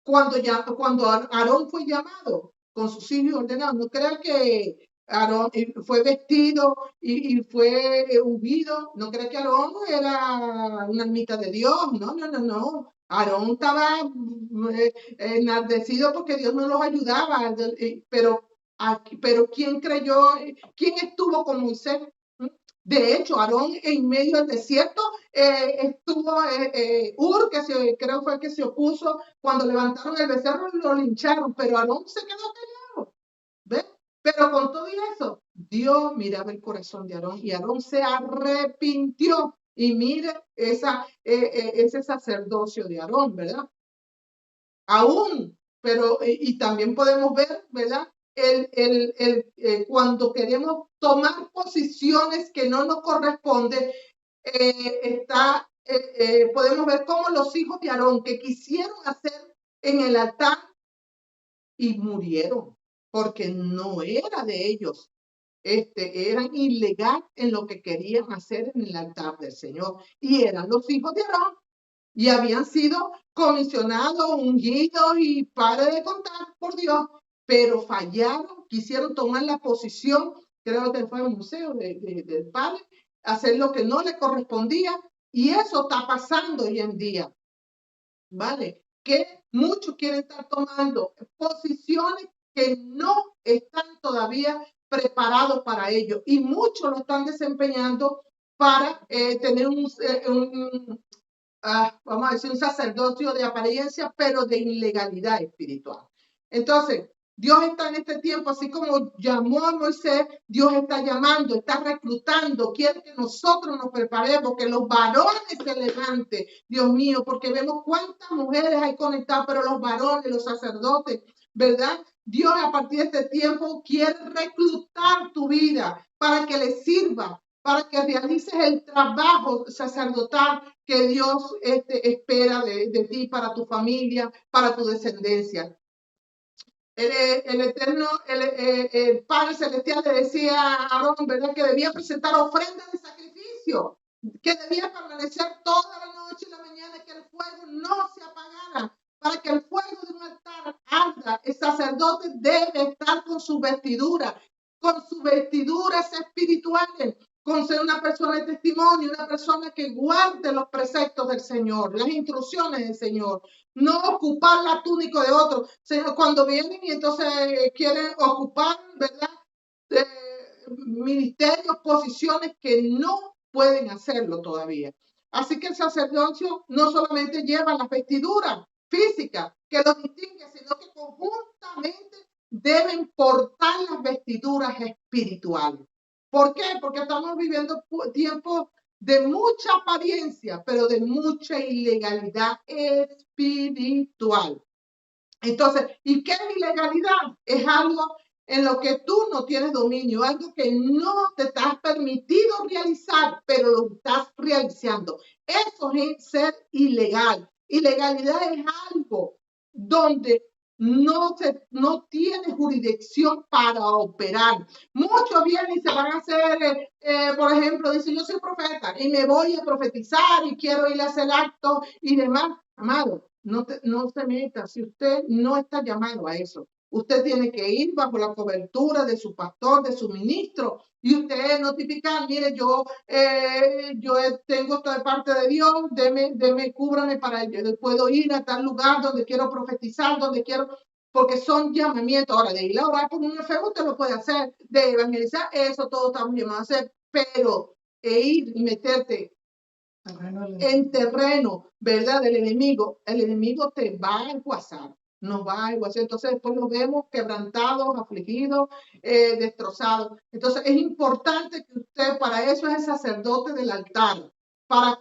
Cuando Aarón fue llamado con sus hijos ordenados, no crean que Aarón fue vestido y fue ungido, no crean que Aarón era una ermita de Dios, no. Aarón estaba enardecido porque Dios no los ayudaba, pero ¿quién creyó? ¿Quién estuvo con Moisés? De hecho, Aarón en medio del desierto estuvo creo fue el que se opuso cuando levantaron el becerro y lo lincharon, pero Aarón se quedó callado. ¿Ves? Pero con todo eso, Dios miraba el corazón de Aarón y Aarón se arrepintió Y mire ese sacerdocio de Aarón, ¿verdad? Aún, pero y también podemos ver, ¿verdad? Cuando queremos tomar posiciones que no nos corresponden, podemos ver cómo los hijos de Aarón que quisieron hacer en el altar y murieron, porque no era de ellos. Eran ilegal en lo que querían hacer en el altar del Señor. Y eran los hijos de Aarón. Y habían sido comisionados, ungidos y para de contar por Dios, pero fallaron, quisieron tomar la posición, creo que fue el museo del padre, hacer lo que no le correspondía, y eso está pasando hoy en día, ¿vale? Que muchos quieren estar tomando posiciones que no están todavía preparados para ello, y muchos lo están desempeñando para tener vamos a decir, un sacerdocio de apariencia, pero de ilegalidad espiritual. Entonces, Dios está en este tiempo, así como llamó a Moisés, Dios está llamando, está reclutando, quiere que nosotros nos preparemos, que los varones se levanten, Dios mío, porque vemos cuántas mujeres hay conectadas, pero los varones, los sacerdotes, ¿verdad? Dios a partir de este tiempo quiere reclutar tu vida para que le sirva, para que realices el trabajo sacerdotal que Dios espera de ti, para tu familia, para tu descendencia. El Eterno, el Padre Celestial le decía a Aarón, ¿verdad?, que debía presentar ofrendas de sacrificio, que debía permanecer toda la noche y la mañana, que el fuego no se apagara. Para que el fuego de un altar arda, el sacerdote debe estar con sus vestiduras espirituales, con ser una persona de testimonio, una persona que guarde los preceptos del Señor, las instrucciones del Señor, no ocupar la túnica de otro. Cuando vienen y entonces quieren ocupar, ¿verdad?, ministerios, posiciones que no pueden hacerlo todavía. Así que el sacerdocio no solamente lleva las vestiduras físicas que los distingue, sino que conjuntamente deben portar las vestiduras espirituales. ¿Por qué? Porque estamos viviendo tiempos de mucha apariencia, pero de mucha ilegalidad espiritual. Entonces, ¿y qué es ilegalidad? Es algo en lo que tú no tienes dominio, algo que no te estás permitido realizar, pero lo estás realizando. Eso es ser ilegal. Ilegalidad es algo donde no tiene jurisdicción para operar. Muchos vienen y se van a hacer, por ejemplo, dicen, yo soy profeta y me voy a profetizar y quiero ir a hacer acto y demás. Amado, no se meta si usted no está llamado a eso. Usted tiene que ir bajo la cobertura de su pastor, de su ministro, y usted notificar, mire, yo tengo esto de parte de Dios, cúbrame para ello. Puedo ir a tal lugar donde quiero profetizar, donde quiero, porque son llamamientos. Ahora, de ir a orar por un enfermo, usted lo puede hacer, de evangelizar, eso todo estamos llamados a hacer, pero ir y meterte en terreno, ¿verdad?, del enemigo, el enemigo te va a enguasar, nos va a enguasar. Entonces después nos vemos quebrantados, afligidos, destrozados. Entonces es importante que usted, para eso es el sacerdote del altar, para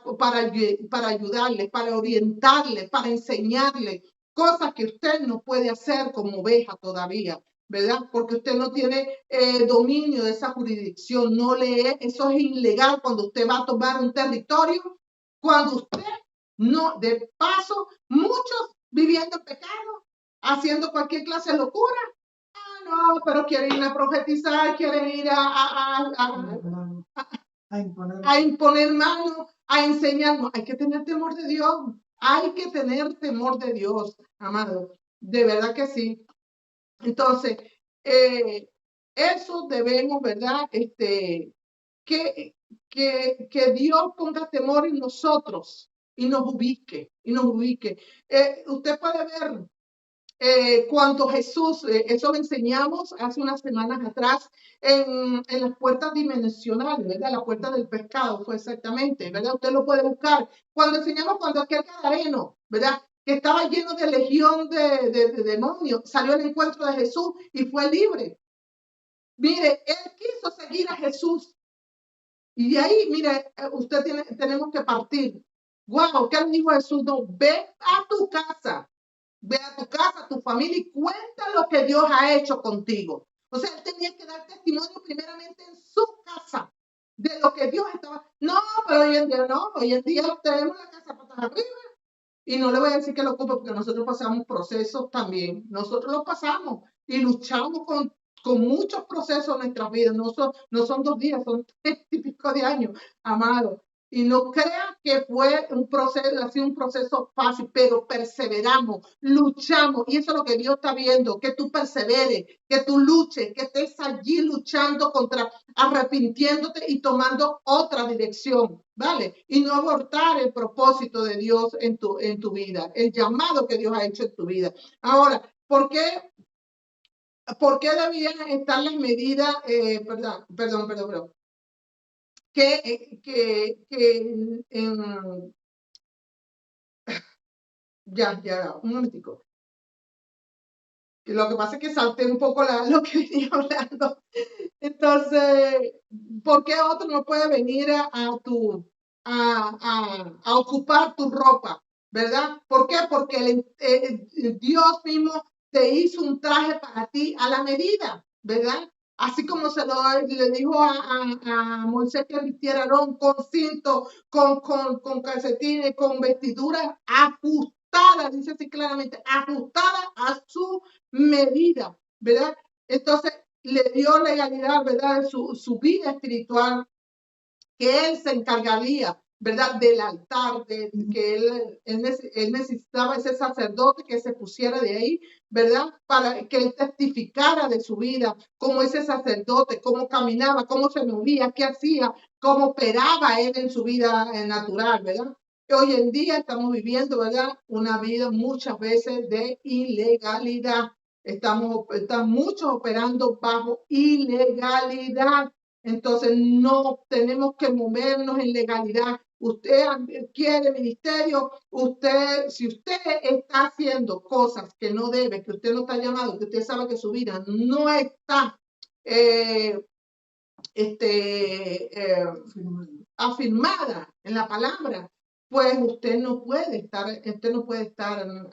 ayudarle, para orientarle, para enseñarle cosas que usted no puede hacer como oveja todavía, ¿verdad? Porque usted no tiene dominio de esa jurisdicción, eso es ilegal cuando usted va a tomar un territorio. Cuando usted no, de paso, muchos viviendo en pecado, haciendo cualquier clase de locura. No, pero quieren ir a profetizar, quieren ir a imponer manos, a enseñarnos. Hay que tener temor de Dios. Hay que tener temor de Dios, amado. De verdad que sí. Entonces, eso debemos, ¿verdad? Que Dios ponga temor en nosotros y nos ubique, usted puede ver cuando Jesús, eso lo enseñamos hace unas semanas atrás en las puertas dimensionales, ¿verdad? La puerta del pescado fue exactamente, ¿verdad? Usted lo puede buscar. Cuando enseñamos cuando aquel gadareno, ¿verdad?, que estaba lleno de legión de demonios, salió al encuentro de Jesús y fue libre. Mire, él quiso seguir a Jesús, Y de ahí, mire, tenemos que partir. Wow, ¿qué le dijo Jesús? No, ve a tu casa, tu familia y cuenta lo que Dios ha hecho contigo. O sea, él tenía que dar testimonio primeramente en su casa de lo que Dios estaba. No, pero hoy en día no, hoy en día tenemos la casa patas arriba. Y no le voy a decir que lo ocupe porque nosotros pasamos procesos también. Nosotros los pasamos y luchamos con muchos procesos en nuestras vidas. No son 2 días, son 3 y pico de años, amado. Y no crean que fue un proceso, ha sido un proceso fácil, pero perseveramos, luchamos. Y eso es lo que Dios está viendo, que tú perseveres, que tú luches, que estés allí luchando arrepintiéndote y tomando otra dirección, ¿vale? Y no abortar el propósito de Dios en tu vida, el llamado que Dios ha hecho en tu vida. Ahora, ¿por qué debían estar las medidas? Perdón. Un momentico. Lo que pasa es que salté un poco lo que venía hablando. Entonces, ¿por qué otro no puede venir a ocupar tu ropa? ¿Verdad? ¿Por qué? Porque Dios mismo te hizo un traje para ti a la medida, ¿verdad? Así como le dijo a Moisés que vistiera Aarón con cinto, con calcetines, con vestiduras ajustadas, dice así claramente, ajustadas a su medida, ¿verdad? Entonces, le dio legalidad, ¿verdad? Su vida espiritual, que él se encargaría, ¿verdad? Del altar, que él necesitaba ese sacerdote que se pusiera de ahí, ¿verdad? Para que él testificara de su vida, cómo ese sacerdote, cómo caminaba, cómo se movía, qué hacía, cómo operaba él en su vida natural, ¿verdad? Hoy en día estamos viviendo, ¿verdad? Una vida muchas veces de ilegalidad. Están muchos operando bajo ilegalidad. Entonces no tenemos que movernos en legalidad. Usted quiere ministerio, si usted está haciendo cosas que no debe, que usted no está llamado, que usted sabe que su vida no está afirmada en la palabra, pues usted no puede estar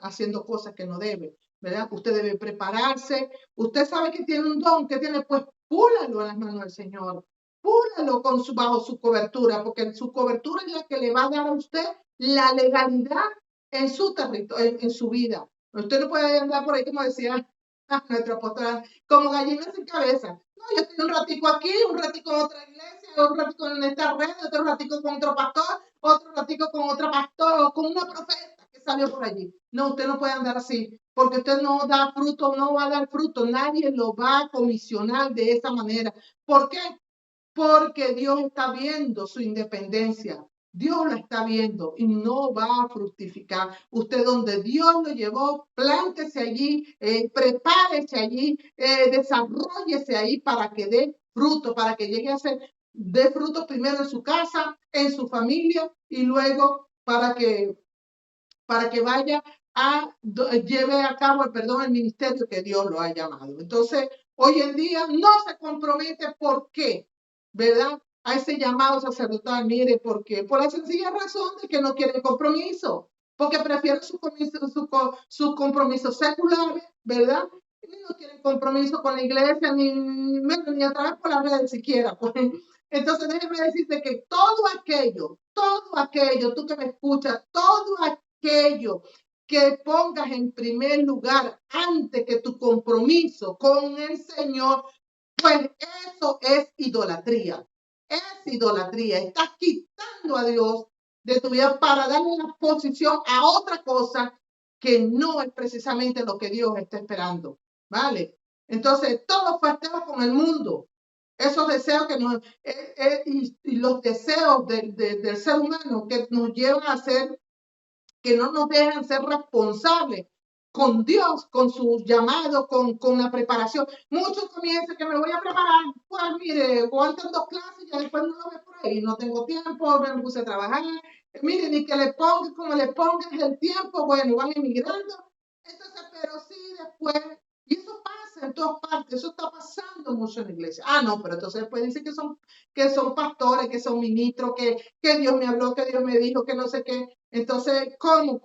haciendo cosas que no debe, ¿verdad? Usted debe prepararse. Usted sabe que tiene un don, que tiene, pues púlalo en las manos del Señor. Púlalo bajo su cobertura, porque su cobertura es la que le va a dar a usted la legalidad en su territorio, en su vida. Usted no puede andar por ahí, como decía nuestro apóstol, como gallinas sin cabeza. No, yo estoy un ratico aquí, un ratico en otra iglesia, un ratico en esta red, otro ratico con otro pastor, otro ratico con otra pastor o con una profeta que salió por allí. No, usted no puede andar así, porque usted no da fruto, no va a dar fruto, nadie lo va a comisionar de esa manera. ¿Por qué? Porque Dios está viendo su independencia. Dios la está viendo y no va a fructificar. Usted donde Dios lo llevó, plántese allí, prepárese allí, desarrollese ahí para que dé fruto, para que llegue a ser, dé fruto primero en su casa, en su familia y luego para que vaya lleve a cabo, el ministerio que Dios lo ha llamado. Entonces, hoy en día no se compromete. ¿Por qué? ¿Verdad? A ese llamado sacerdotal, mire, ¿por qué? Por la sencilla razón de que no quieren compromiso, porque prefieren sus compromisos seculares, ¿verdad? Y no quieren compromiso con la iglesia, ni a través por las redes siquiera. Pues. Entonces, déjeme decirte que todo aquello, tú que me escuchas, todo aquello que pongas en primer lugar antes que tu compromiso con el Señor, pues eso es idolatría. Es idolatría. Estás quitando a Dios de tu vida para darle la posición a otra cosa que no es precisamente lo que Dios está esperando. ¿Vale? Entonces, todo festejos con el mundo. Esos deseos que nos, y los deseos del ser humano que nos llevan a ser, que no nos dejan ser responsables con Dios, con su llamado, con la preparación. Muchos comienzan que me voy a preparar, pues mire, aguantan 2 clases y ya después no lo ves por ahí, no tengo tiempo, me puse a trabajar. Mire, ni que le pongan, como le pongan el tiempo, bueno, van emigrando. Entonces, pero sí después, y eso pasa, en todas partes. Eso está pasando mucho en la iglesia. Ah, no, pero entonces después dice que son pastores, que son ministros, que Dios me habló, que Dios me dijo, que no sé qué. Entonces, ¿cómo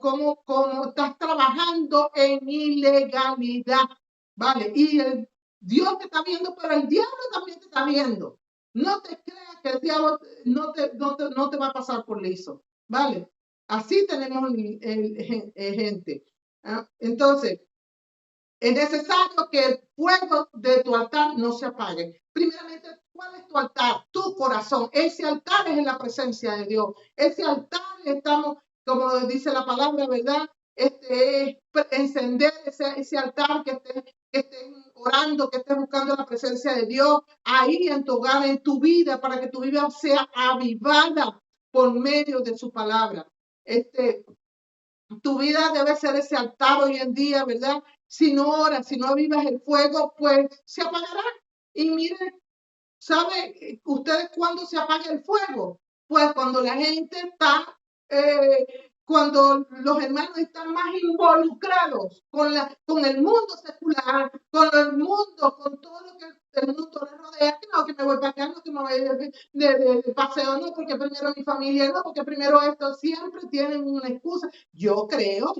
estás trabajando en ilegalidad? ¿Vale? Y Dios te está viendo, pero el diablo también te está viendo. No te creas que el diablo no te va a pasar por liso. ¿Vale? Así tenemos gente. ¿Ah? Entonces, es necesario que el fuego de tu altar no se apague. Primeramente, ¿cuál es tu altar? Tu corazón. Ese altar es en la presencia de Dios. Ese altar estamos, como dice la palabra, ¿verdad? Es encender ese altar, que estés orando, que estés buscando la presencia de Dios ahí en tu hogar, en tu vida, para que tu vida sea avivada por medio de su palabra. Tu vida debe ser ese altar hoy en día, ¿verdad? Si no oras, si no avivas el fuego, pues se apagará. Y miren, ¿sabe ustedes cuándo se apaga el fuego? Pues cuando la gente está, cuando los hermanos están más involucrados con el mundo secular, con el mundo, con todo lo que el mundo les rodea, que no, que me voy para acá, no, que me voy de paseo, no, porque primero mi familia, no, porque primero esto, siempre tienen una excusa. Yo creo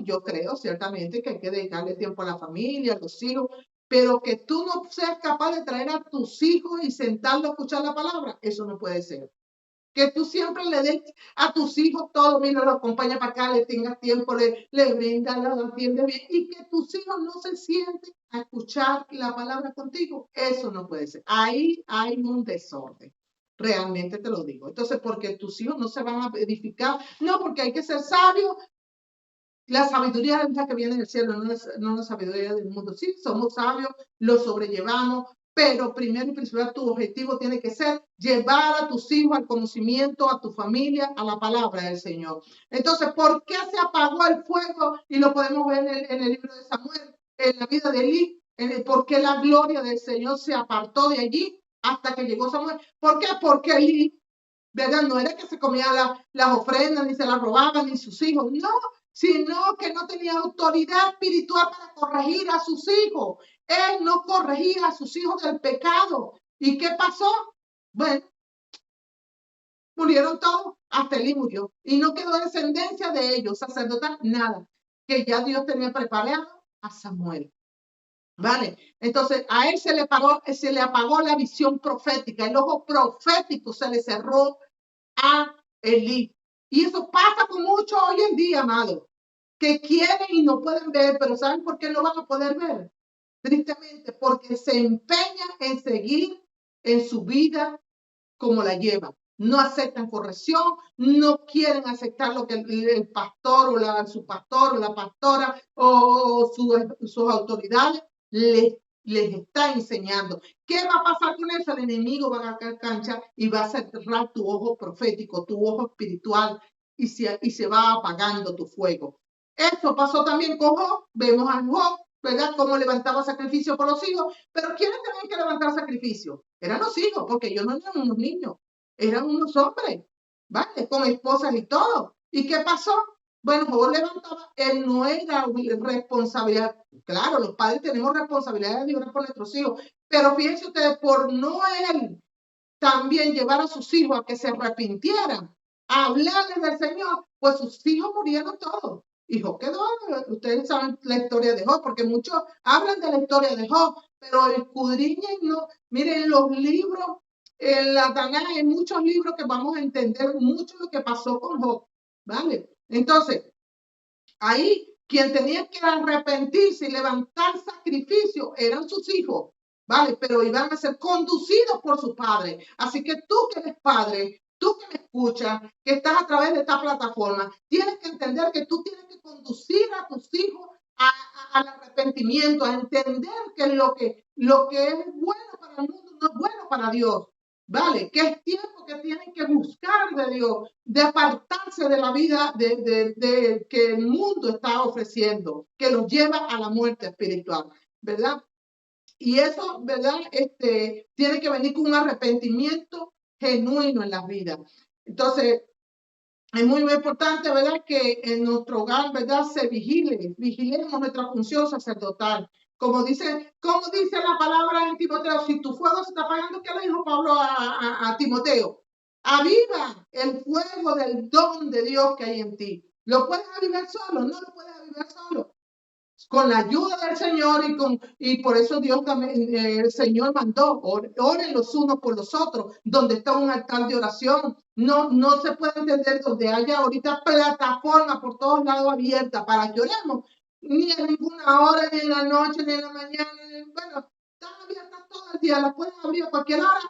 ciertamente que hay que dedicarle tiempo a la familia, a los hijos, pero que tú no seas capaz de traer a tus hijos y sentarlos a escuchar la palabra, eso no puede ser. Que tú siempre le des a tus hijos todo, mira, lo acompaña para acá, le tengas tiempo, le brindas, lo atiendes bien, y que tus hijos no se sienten a escuchar la palabra contigo, eso no puede ser. Ahí hay un desorden. Realmente te lo digo. Entonces, porque tus hijos no se van a edificar, no, porque hay que ser sabio. La sabiduría es la que viene del cielo, no la sabiduría del mundo. Sí, somos sabios, lo sobrellevamos, pero primero y principal tu objetivo tiene que ser llevar a tus hijos al conocimiento, a tu familia, a la palabra del Señor. Entonces, ¿por qué se apagó el fuego? Y lo podemos ver en el libro de Samuel, en la vida de Elí, por qué la gloria del Señor se apartó de allí hasta que llegó Samuel. ¿Por qué? Porque Elí, ¿verdad? No era que se comía las ofrendas, ni se las robaban, ni sus hijos, no, sino que no tenía autoridad espiritual para corregir a sus hijos. Él no corregía a sus hijos del pecado. ¿Y qué pasó? Bueno, murieron todos, hasta Elí murió. Y no quedó descendencia de ellos, sacerdotal, nada. Que ya Dios tenía preparado a Samuel. ¿Vale? Entonces, a él se le apagó la visión profética, el ojo profético se le cerró a Elí. Y eso pasa con muchos hoy en día, amado, que quieren y no pueden ver, pero ¿saben por qué no van a poder ver? Tristemente, porque se empeñan en seguir en su vida como la llevan. No aceptan corrección, no quieren aceptar lo que el pastor o su pastor o la pastora o sus autoridades les está enseñando. ¿Qué va a pasar con eso? El enemigo va a ganar cancha y va a cerrar tu ojo profético, tu ojo espiritual, y se va apagando tu fuego. Eso pasó también con Job. Vemos a Job, ¿verdad? Cómo levantaba sacrificio por los hijos. Pero ¿quiénes tenían que levantar sacrificio? Eran los hijos, porque ellos no eran unos niños, eran unos hombres, ¿vale? Con esposas y todo. ¿Y qué pasó? Bueno, Job levantaba, él no era responsabilidad. Claro, los padres tenemos responsabilidad de orar por nuestros hijos, pero fíjense ustedes, por no él también llevar a sus hijos a que se arrepintieran, a hablarles del Señor, pues sus hijos murieron todos. Y Job quedó, ustedes saben la historia de Job, porque muchos hablan de la historia de Job, pero escudriñen, no, miren los libros, en la Tanakh hay muchos libros que vamos a entender mucho lo que pasó con Job, ¿vale? Entonces, ahí quien tenía que arrepentirse y levantar sacrificio eran sus hijos, ¿vale? Pero iban a ser conducidos por sus padres. Así que tú que eres padre, tú que me escuchas, que estás a través de esta plataforma, tienes que entender que tú tienes que conducir a tus hijos al arrepentimiento, a entender que lo que es bueno para el mundo no es bueno para Dios. ¿Vale? Que es tiempo que tienen que buscar de Dios, de apartarse de la vida que el mundo está ofreciendo, que los lleva a la muerte espiritual, ¿verdad? Y eso, ¿verdad? Tiene que venir con un arrepentimiento genuino en las vidas. Entonces, es muy importante, ¿verdad? Que en nuestro hogar, ¿verdad? Vigilemos nuestra función sacerdotal como dice la palabra en Timoteo, si tu fuego se está apagando, ¿qué le dijo Pablo a Timoteo? Aviva el fuego del don de Dios que hay en ti. ¿Lo puedes avivar solo? No lo puedes avivar solo. Con la ayuda del Señor y por eso Dios también, el Señor mandó, oren los unos por los otros, donde está un altar de oración. No se puede entender donde haya ahorita plataforma por todos lados abierta para que oremos, ni en ninguna hora, ni en la noche, ni en la mañana, bueno, están abiertas todo el día, las pueden abrir a cualquier hora,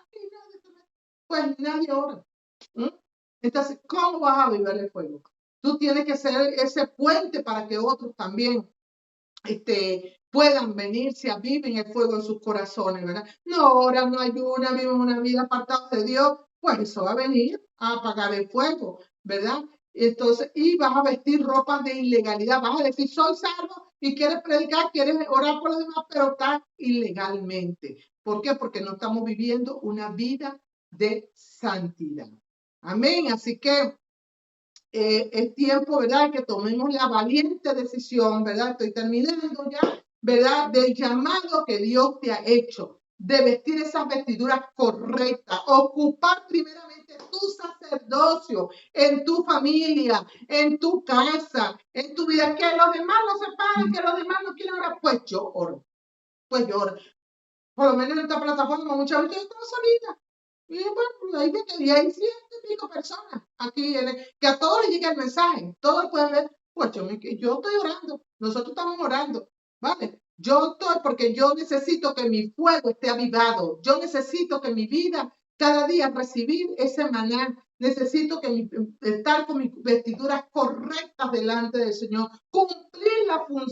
pues nadie ora. Entonces, ¿cómo vas a vivir el fuego? Tú tienes que ser ese puente para que otros también puedan venirse a vivir el fuego en sus corazones, ¿verdad? No oran, no ayunan, viven una vida apartada de Dios, pues eso va a venir a apagar el fuego, ¿verdad? Entonces, y vas a vestir ropas de ilegalidad, vas a decir, soy salvo y quieres predicar, quieres orar por los demás, pero estás ilegalmente. ¿Por qué? Porque no estamos viviendo una vida de santidad. Amén. Así que es tiempo, ¿verdad?, que tomemos la valiente decisión, ¿verdad? Estoy terminando ya, ¿verdad?, del llamado que Dios te ha hecho, de vestir esas vestiduras correctas, ocupar primeramente tu sacerdocio en tu familia, en tu casa, en tu vida, que los demás no sepan, que los demás no quieran orar, pues yo oro, pues yo oro. Por lo menos en esta plataforma mucha gente está solita. Y bueno, hay ciento y pico personas aquí, que a todos les llega el mensaje, todos pueden ver, pues yo estoy orando, nosotros estamos orando, ¿vale? Yo estoy porque yo necesito que mi fuego esté avivado, yo necesito que mi vida cada día recibir ese maná, necesito que estar con mis vestiduras correctas delante del Señor, cumplir la función